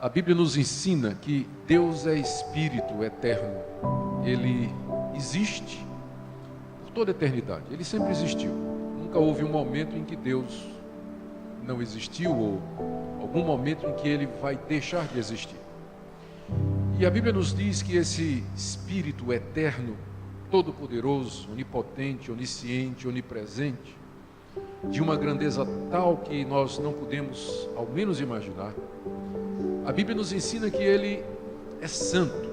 A Bíblia nos ensina que Deus é Espírito eterno. Ele existe por toda a eternidade. Ele sempre existiu. Nunca houve um momento em que Deus não existiu ou algum momento em que Ele vai deixar de existir. E a Bíblia nos diz que esse Espírito eterno, todo-poderoso, onipotente, onisciente, onipresente, de uma grandeza tal que nós não podemos ao menos imaginar, a Bíblia nos ensina que Ele é santo.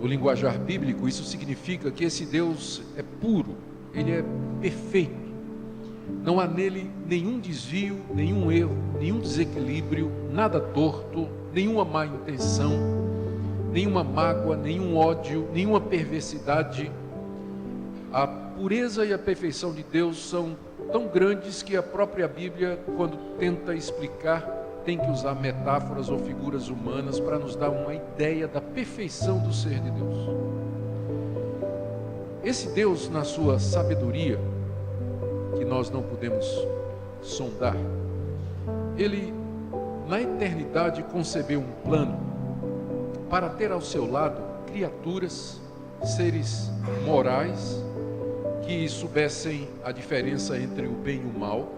No linguajar bíblico, isso significa que esse Deus é puro, Ele é perfeito. Não há nele nenhum desvio, nenhum erro, nenhum desequilíbrio, nada torto, nenhuma má intenção, nenhuma mágoa, nenhum ódio, nenhuma perversidade. A pureza e a perfeição de Deus são tão grandes que a própria Bíblia, quando tenta explicar, tem que usar metáforas ou figuras humanas para nos dar uma ideia da perfeição do ser de Deus. Esse Deus, na sua sabedoria, que nós não podemos sondar, Ele, na eternidade, concebeu um plano para ter ao seu lado criaturas, seres morais, que soubessem a diferença entre o bem e o mal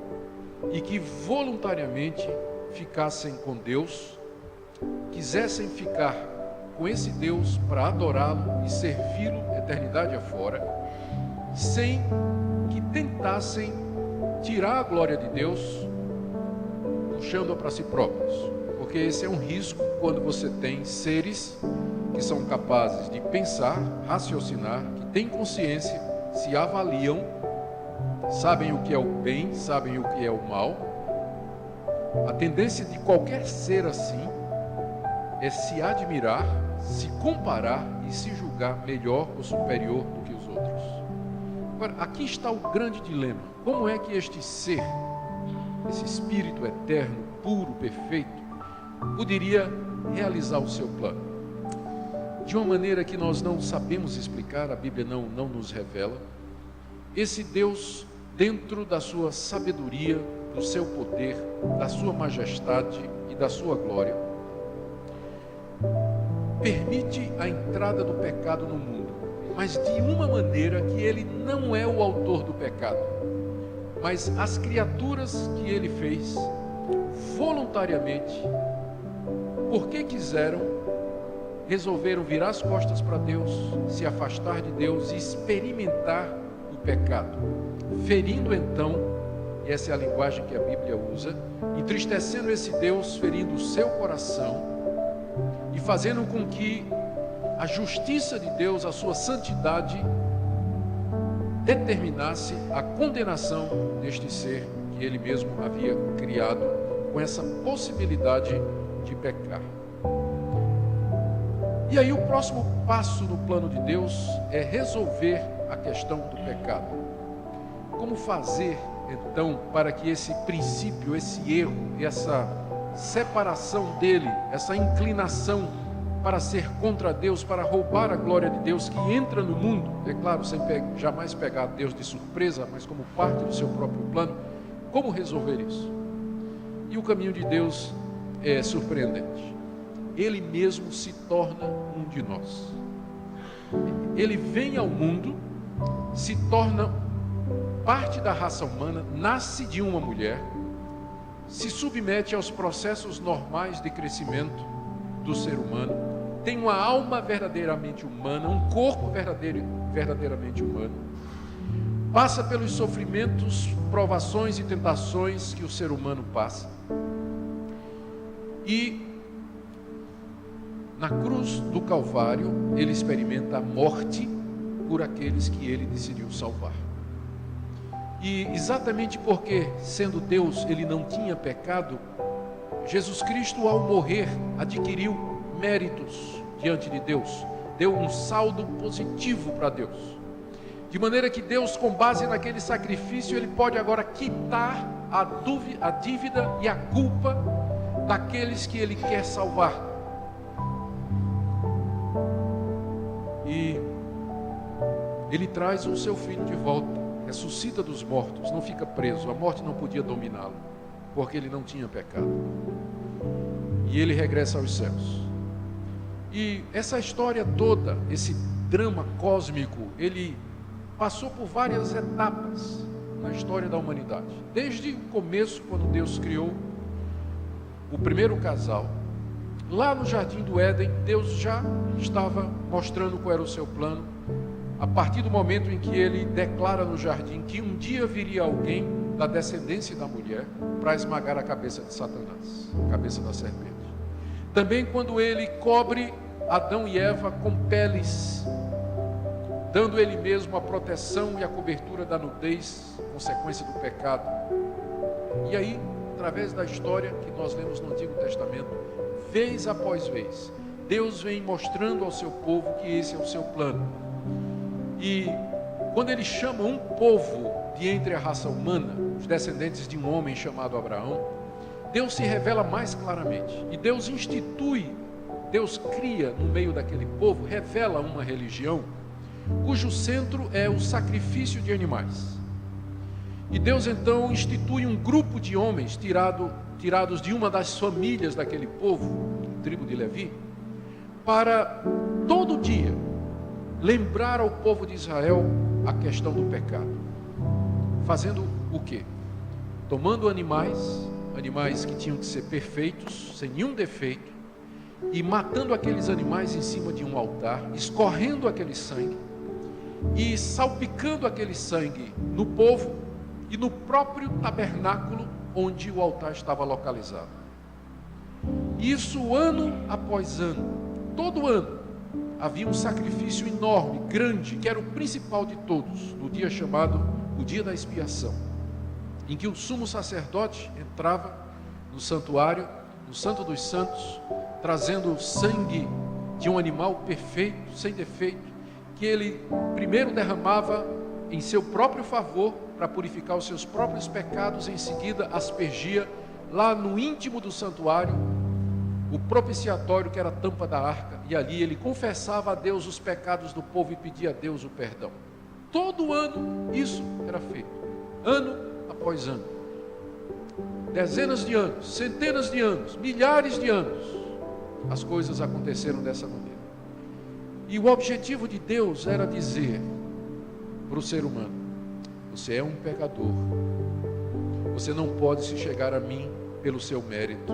e que voluntariamente ficassem com Deus, quisessem ficar com esse Deus para adorá-lo e servi-lo eternidade afora, sem que tentassem tirar a glória de Deus, puxando-a para si próprios, porque esse é um risco quando você tem seres que são capazes de pensar, raciocinar, que têm consciência, se avaliam, sabem o que é o bem, sabem o que é o mal. A tendência de qualquer ser assim é se admirar, se comparar e se julgar melhor ou superior do que os outros. Agora, aqui está o grande dilema. Como é que este ser, esse Espírito eterno, puro, perfeito, poderia realizar o seu plano? De uma maneira que nós não sabemos explicar, a Bíblia não nos revela. Esse Deus, dentro da sua sabedoria, do seu poder, da sua majestade e da sua glória, permite a entrada do pecado no mundo, mas de uma maneira que Ele não é o autor do pecado, mas as criaturas que Ele fez voluntariamente, porque quiseram, resolveram virar as costas para Deus, se afastar de Deus e experimentar o pecado, ferindo então, e essa é a linguagem que a Bíblia usa, entristecendo esse Deus, ferindo o seu coração e fazendo com que a justiça de Deus, a sua santidade, determinasse a condenação deste ser que Ele mesmo havia criado, com essa possibilidade de pecar. E aí o próximo passo no plano de Deus é resolver a questão do pecado. Como fazer, então, para que esse princípio, esse erro, essa separação dele, essa inclinação para ser contra Deus, para roubar a glória de Deus que entra no mundo, é claro, sem jamais pegar Deus de surpresa, mas como parte do seu próprio plano, como resolver isso? E o caminho de Deus é surpreendente. Ele mesmo se torna um de nós. Ele vem ao mundo, se torna parte da raça humana, nasce de uma mulher, se submete aos processos normais de crescimento do ser humano, tem uma alma verdadeiramente humana, um corpo verdadeiramente humano, passa pelos sofrimentos, provações e tentações que o ser humano passa, e na cruz do Calvário, Ele experimenta a morte por aqueles que Ele decidiu salvar. E exatamente porque, sendo Deus, Ele não tinha pecado, Jesus Cristo, ao morrer, adquiriu méritos diante de Deus, deu um saldo positivo para Deus. De maneira que Deus, com base naquele sacrifício, Ele pode agora quitar a dívida e a culpa daqueles que Ele quer salvar. E Ele traz o seu filho de volta, ressuscita dos mortos, não fica preso, a morte não podia dominá-lo, porque ele não tinha pecado. e ele regressa aos céus. E essa história toda, esse drama cósmico, ele passou por várias etapas na história da humanidade. Desde o começo, quando Deus criou o primeiro casal, lá no Jardim do Éden, Deus já estava mostrando qual era o seu plano, a partir do momento em que ele declara no jardim que um dia viria alguém da descendência da mulher para esmagar a cabeça de Satanás, a cabeça da serpente. Também quando ele cobre Adão e Eva com peles, dando ele mesmo a proteção e a cobertura da nudez, consequência do pecado. E aí, através da história que nós lemos no Antigo Testamento, vez após vez, Deus vem mostrando ao seu povo que esse é o seu plano. E quando ele chama um povo de entre a raça humana, os descendentes de um homem chamado Abraão, Deus se revela mais claramente. E Deus institui, Deus cria no meio daquele povo, revela uma religião cujo centro é o sacrifício de animais. E Deus então institui um grupo de homens tirados de uma das famílias daquele povo, tribo de Levi, para todo dia lembrar ao povo de Israel a questão do pecado. Fazendo o quê? Tomando animais que tinham que ser perfeitos, sem nenhum defeito, e matando aqueles animais em cima de um altar, escorrendo aquele sangue e salpicando aquele sangue no povo e no próprio tabernáculo onde o altar estava localizado. Isso ano após ano, todo ano, havia um sacrifício enorme, grande, que era o principal de todos, no dia chamado o dia da expiação, em que o sumo sacerdote entrava no santuário, no Santo dos Santos, trazendo o sangue de um animal perfeito, sem defeito, que ele primeiro derramava em seu próprio favor, para purificar os seus próprios pecados, em seguida aspergia lá no íntimo do santuário, o propiciatório, que era a tampa da arca, e ali ele confessava a Deus os pecados do povo e pedia a Deus o perdão. Todo ano isso era feito, ano após ano, dezenas de anos, centenas de anos, milhares de anos, as coisas aconteceram dessa maneira. E o objetivo de Deus era dizer para o ser humano: você é um pecador, você não pode se chegar a mim pelo seu mérito,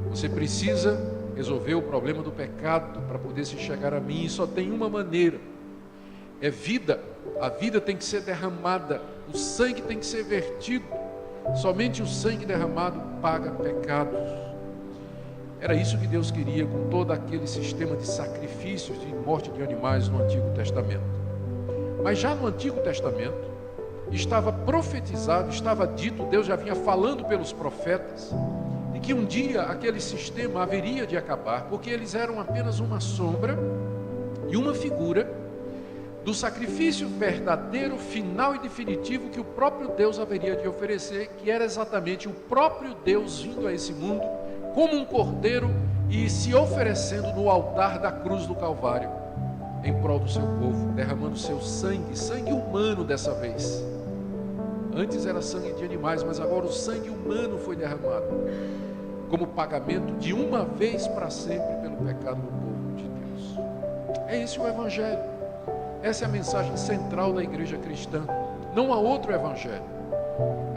você precisa resolver o problema do pecado para poder se chegar a mim, e só tem uma maneira, é vida. A vida tem que ser derramada, o sangue tem que ser vertido, somente o sangue derramado paga pecados. Era isso que Deus queria com todo aquele sistema de sacrifícios, de morte de animais no Antigo Testamento. Mas já no Antigo Testamento estava profetizado, estava dito, Deus já vinha falando pelos profetas, de que um dia aquele sistema haveria de acabar, porque eles eram apenas uma sombra e uma figura do sacrifício verdadeiro, final e definitivo que o próprio Deus haveria de oferecer, que era exatamente o próprio Deus vindo a esse mundo como um cordeiro e se oferecendo no altar da cruz do Calvário, em prol do seu povo, derramando seu sangue, sangue humano dessa vez. Antes era sangue de animais, mas agora o sangue humano foi derramado, como pagamento de uma vez para sempre pelo pecado do povo de Deus. É esse o Evangelho. Essa é a mensagem central da igreja cristã. Não há outro evangelho.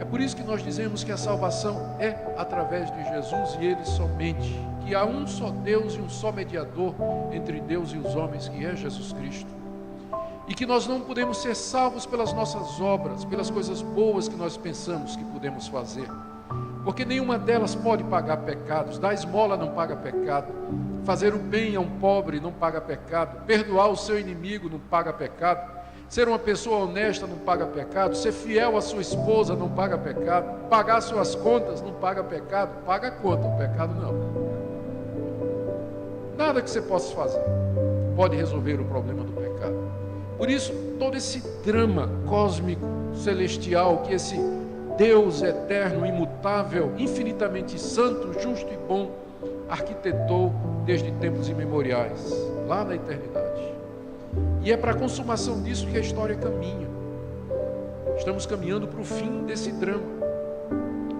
É por isso que nós dizemos que a salvação é através de Jesus e Ele somente. Que há um só Deus e um só mediador entre Deus e os homens, que é Jesus Cristo. E que nós não podemos ser salvos pelas nossas obras, pelas coisas boas que nós pensamos que podemos fazer. Porque nenhuma delas pode pagar pecados. Dar esmola não paga pecado. Fazer o bem a um pobre não paga pecado. Perdoar o seu inimigo não paga pecado. Ser uma pessoa honesta não paga pecado. Ser fiel à sua esposa não paga pecado. Pagar suas contas não paga pecado. Paga a conta, o pecado não. Nada que você possa fazer pode resolver o problema do pecado. Por isso, todo esse drama cósmico, celestial, que esse Deus eterno, imutável, infinitamente santo, justo e bom, arquitetou desde tempos imemoriais, lá na eternidade. E é para a consumação disso que a história caminha. Estamos caminhando para o fim desse drama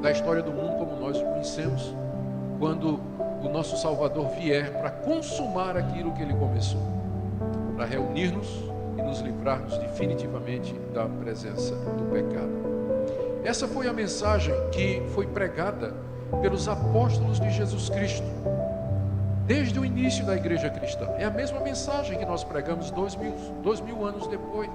da história do mundo como nós o conhecemos, quando o nosso Salvador vier para consumar aquilo que Ele começou, para reunir-nos e nos livrarmos definitivamente da presença do pecado. Essa foi a mensagem que foi pregada pelos apóstolos de Jesus Cristo, desde o início da igreja cristã. É a mesma mensagem que nós pregamos 2000 anos depois.